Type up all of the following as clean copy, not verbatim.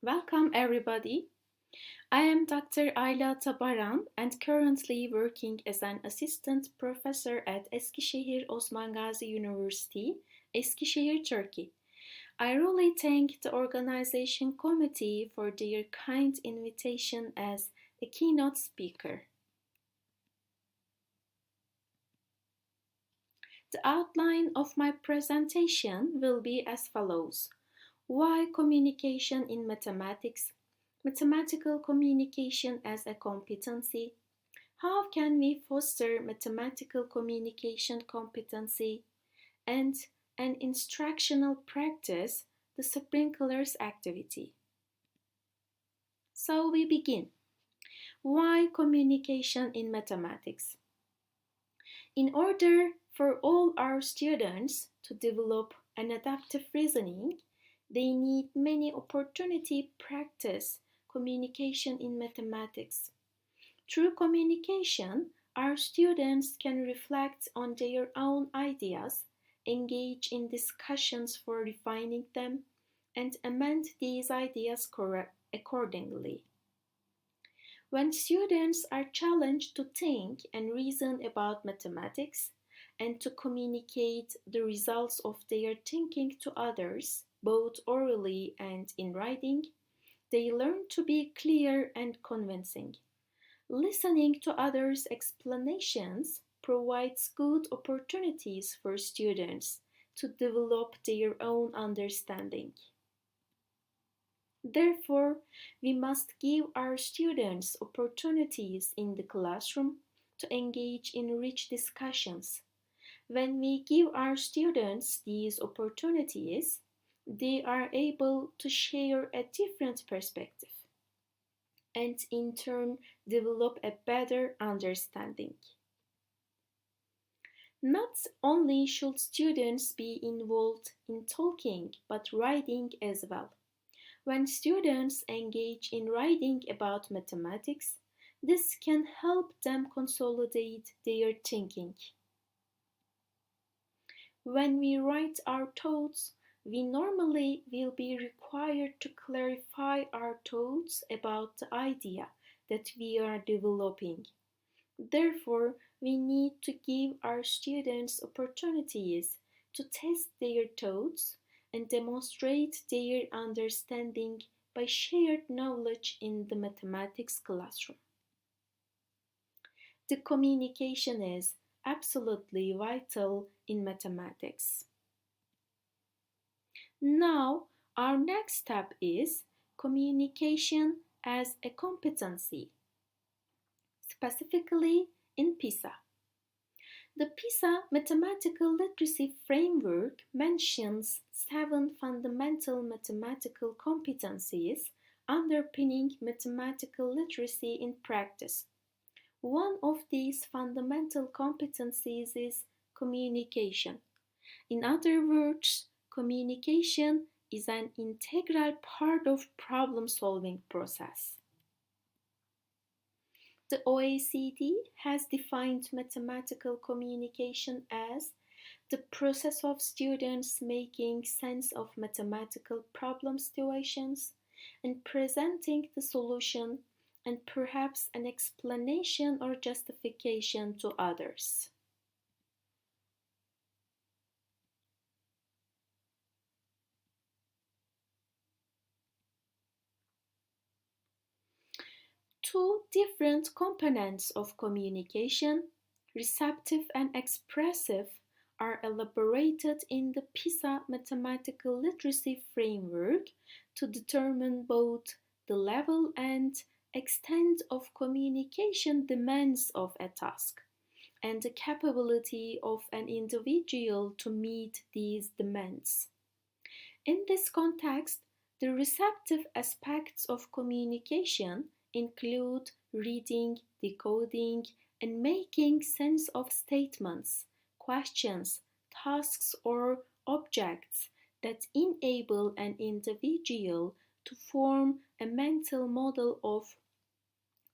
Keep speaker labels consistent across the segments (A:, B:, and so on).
A: Welcome, everybody. I am Dr. Ayla Tabaran and currently working as an assistant professor at Eskişehir Osman Gazi University, Eskişehir, Turkey. I really thank the organization committee for their kind invitation as a keynote speaker. The outline of my presentation will be as follows. Why communication in mathematics? Mathematical communication as a competency. How can we foster mathematical communication competency? And an instructional practice, the sprinklers activity. So we begin. Why communication in mathematics? In order for all our students to develop an adaptive reasoning, they need many opportunity practice communication in mathematics. Through communication, our students can reflect on their own ideas, engage in discussions for refining them, and amend these ideas accordingly. When students are challenged to think and reason about mathematics and to communicate the results of their thinking to others, both orally and in writing, they learn to be clear and convincing. Listening to others' explanations provides good opportunities for students to develop their own understanding. Therefore, we must give our students opportunities in the classroom to engage in rich discussions. When we give our students these opportunities, they are able to share a different perspective and in turn develop a better understanding. Not only should students be involved in talking but writing as well. When students engage in writing about mathematics, this can help them consolidate their thinking. When we write our thoughts, we normally will be required to clarify our thoughts about the idea that we are developing. Therefore, we need to give our students opportunities to test their thoughts and demonstrate their understanding by shared knowledge in the mathematics classroom. The communication is absolutely vital in mathematics. Now, our next step is communication as a competency, specifically in PISA. The PISA Mathematical Literacy Framework mentions 7 fundamental mathematical competencies underpinning mathematical literacy in practice. One of these fundamental competencies is communication. In other words, communication is an integral part of problem-solving process. The OECD has defined mathematical communication as the process of students making sense of mathematical problem situations and presenting the solution and perhaps an explanation or justification to others. Two different components of communication, receptive and expressive, are elaborated in the PISA Mathematical Literacy Framework to determine both the level and extent of communication demands of a task and the capability of an individual to meet these demands. In this context, the receptive aspects of communication include reading, decoding, and making sense of statements, questions, tasks, or objects that enable an individual to form a mental model of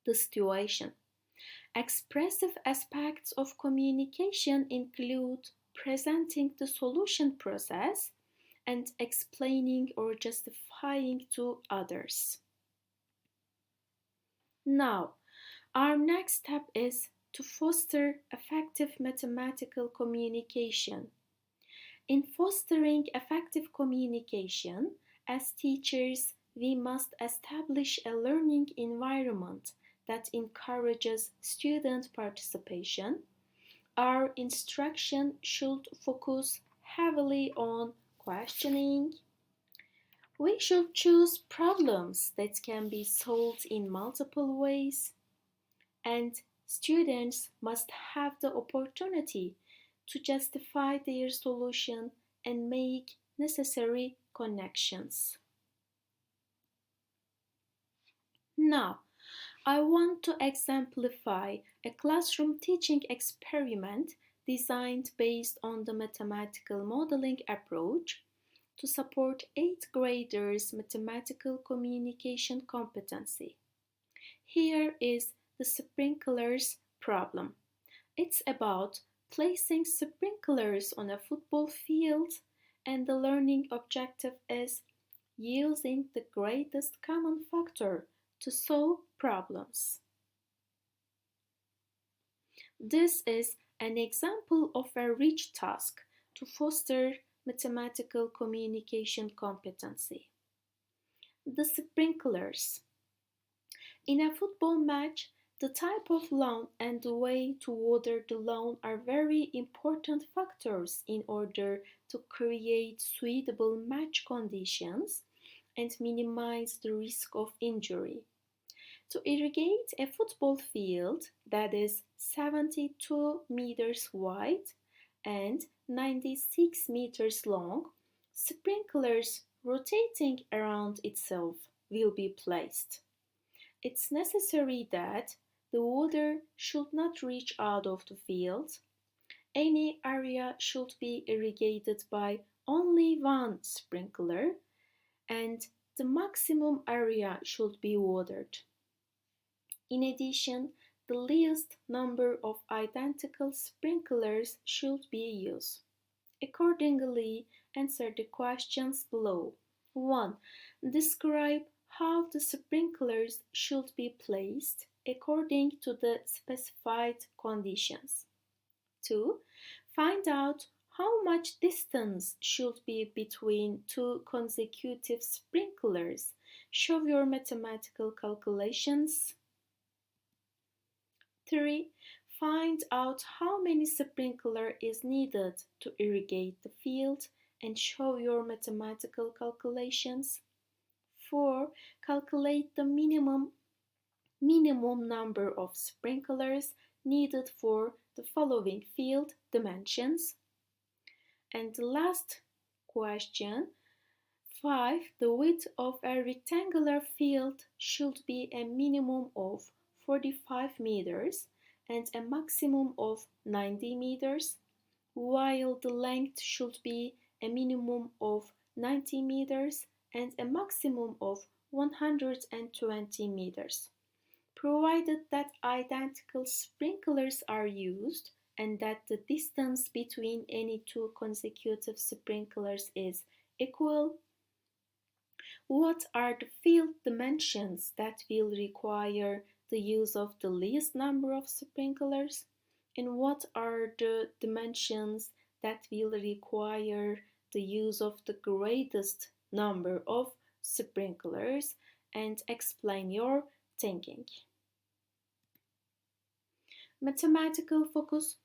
A: the situation. Expressive aspects of communication include presenting the solution process and explaining or justifying to others. Now, our next step is to foster effective mathematical communication. In fostering effective communication, as teachers, we must establish a learning environment that encourages student participation. Our instruction should focus heavily on questioning. We should choose problems that can be solved in multiple ways, and students must have the opportunity to justify their solution and make necessary connections. Now, I want to exemplify a classroom teaching experiment designed based on the mathematical modeling approach to support 8th graders' mathematical communication competency. Here is the sprinklers problem. It's about placing sprinklers on a football field, and the learning objective is using the greatest common factor to solve problems. This is an example of a rich task to foster mathematical communication competency. The sprinklers. In a football match, the type of lawn and the way to water the lawn are very important factors in order to create suitable match conditions and minimize the risk of injury. To irrigate a football field that is 72 meters wide and 96 meters long, sprinklers rotating around itself will be placed. It's necessary that the water should not reach out of the field. Any area should be irrigated by only one sprinkler, and the maximum area should be watered. In addition, the least number of identical sprinklers should be used. Accordingly, answer the questions below. 1. Describe how the sprinklers should be placed according to the specified conditions. 2. Find out how much distance should be between two consecutive sprinklers. Show your mathematical calculations. 3. Find out how many sprinkler is needed to irrigate the field and show your mathematical calculations. 4. Calculate the minimum number of sprinklers needed for the following field dimensions. And the last question, 5. The width of a rectangular field should be a minimum of 45 meters and a maximum of 90 meters, while the length should be a minimum of 90 meters and a maximum of 120 meters. Provided that identical sprinklers are used and that the distance between any two consecutive sprinklers is equal, what are the field dimensions that will require the use of the least number of sprinklers? And what are the dimensions that will require the use of the greatest number of sprinklers? And explain your thinking. Mathematical focus.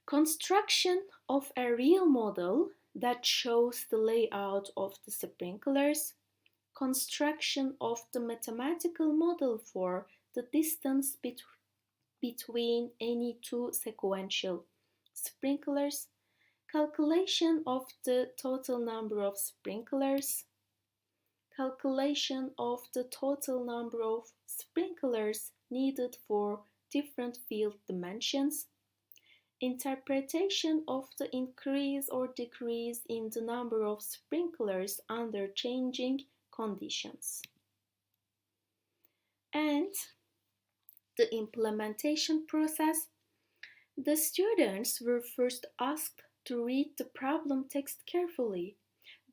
A: Construction of a real model that shows the layout of the sprinklers. Construction of the mathematical model for the distance between any two sequential sprinklers. Calculation of the total number of sprinklers. Calculation of the total number of sprinklers needed for different field dimensions. Interpretation of the increase or decrease in the number of sprinklers under changing conditions. And the implementation process. The students were first asked to read the problem text carefully.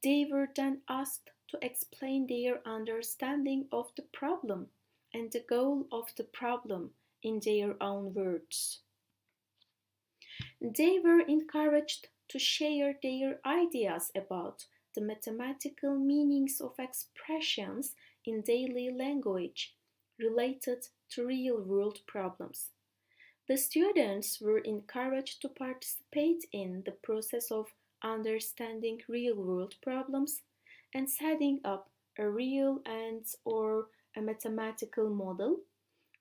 A: They were then asked to explain their understanding of the problem and the goal of the problem in their own words. They were encouraged to share their ideas about the mathematical meanings of expressions in daily language related to real world problems. The students were encouraged to participate in the process of understanding real world problems and setting up a real and or a mathematical model.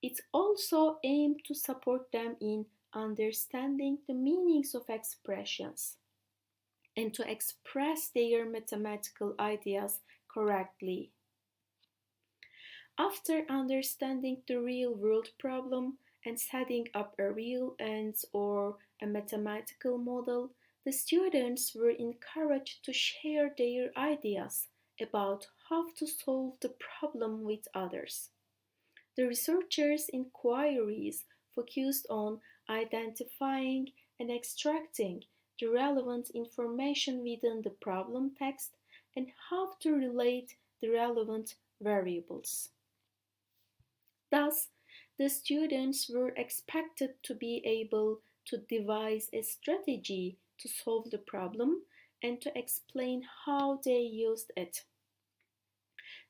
A: It also aimed to support them in understanding the meanings of expressions and to express their mathematical ideas correctly. After understanding the real world problem and setting up a real and or a mathematical model, the students were encouraged to share their ideas about how to solve the problem with others. The researchers' inquiries focused on identifying and extracting the relevant information within the problem text and how to relate the relevant variables. Thus, the students were expected to be able to devise a strategy to solve the problem and to explain how they used it.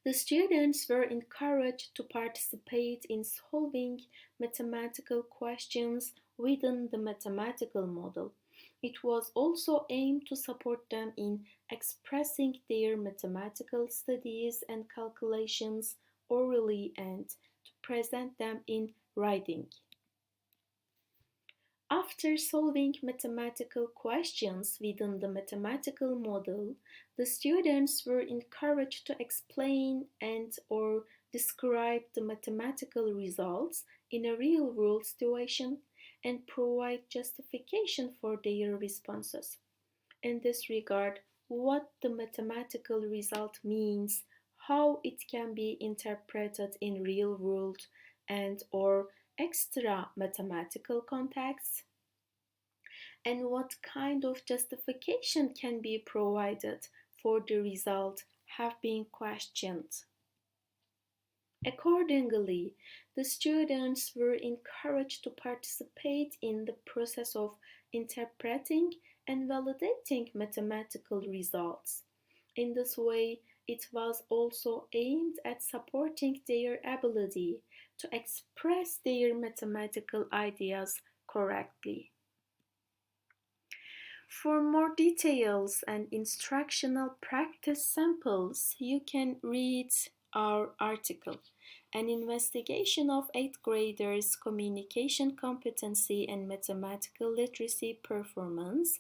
A: The students were encouraged to participate in solving mathematical questions within the mathematical model. It was also aimed to support them in expressing their mathematical studies and calculations orally and to present them in writing. After solving mathematical questions within the mathematical model, the students were encouraged to explain and or describe the mathematical results in a real-world situation and provide justification for their responses. In this regard, what the mathematical result means, how it can be interpreted in real world and or extra mathematical contexts, and what kind of justification can be provided for the result have been questioned. Accordingly, the students were encouraged to participate in the process of interpreting and validating mathematical results. In this way, it was also aimed at supporting their ability to express their mathematical ideas correctly. For more details and instructional practice samples, you can read our article, An Investigation of 8th Graders' Communication Competency and Mathematical Literacy Performance,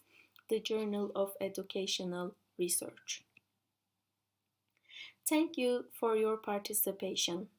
A: the Journal of Educational Research. Thank you for your participation.